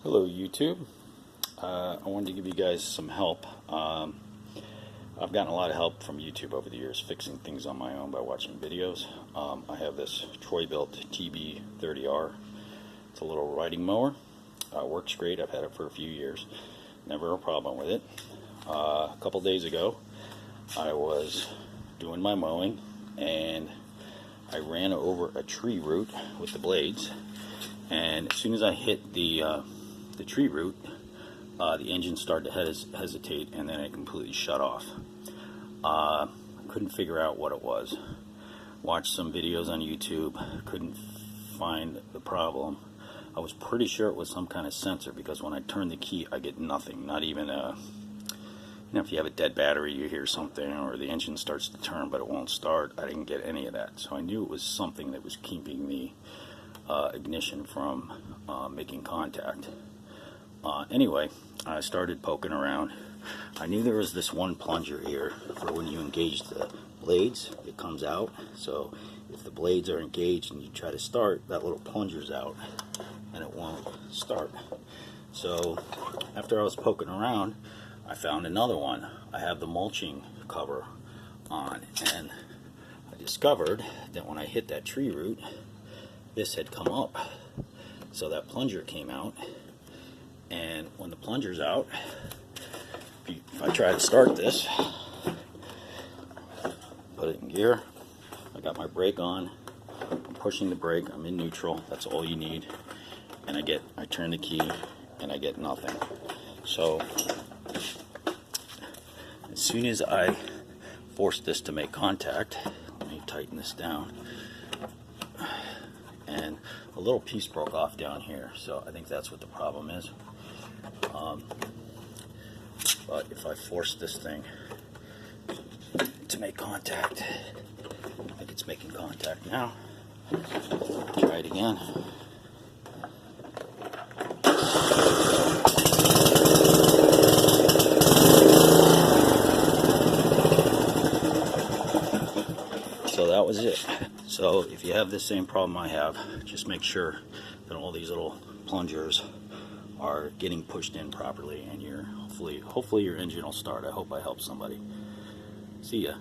Hello YouTube. I wanted to give you guys some help. I've gotten a lot of help from YouTube over the years fixing things on my own by watching videos. I have this Troy-Bilt TB30R. It's a little riding mower. Works great. I've had it for a few years. Never a problem with it. A couple days ago I was doing my mowing and I ran over a tree root with the blades, and as soon as I hit the tree root, the engine started to hesitate, and then it completely shut off. I couldn't figure out what it was. Watched some videos on YouTube, couldn't find the problem. I was pretty sure it was some kind of sensor, because when I turn the key I get nothing, not even a, if you have a dead battery you hear something, or the engine starts to turn but it won't start. I didn't get any of that, so I knew it was something that was keeping the ignition from making contact. Anyway, I started poking around. I knew there was this one plunger here for when you engage the blades, it comes out. So if the blades are engaged and you try to start, that little plunger's out and it won't start. So after I was poking around, I found another one. I have the mulching cover on, and I discovered that when I hit that tree root, this had come up. So that plunger came out, and when the plunger's out, if I try to start this, put it in gear, I got my brake on, I'm pushing the brake, I'm in neutral, that's all you need, and I turn the key and I get nothing. So as soon as I force this to make contact, let me tighten this down, and a little piece broke off down here, so I think that's what the problem is. But if I force this thing to make contact, I think it's making contact now. Try it again. So that was it. So if you have the same problem I have, just make sure that all these little plungers are getting pushed in properly, and hopefully your engine will start. I hope I helped somebody. See ya.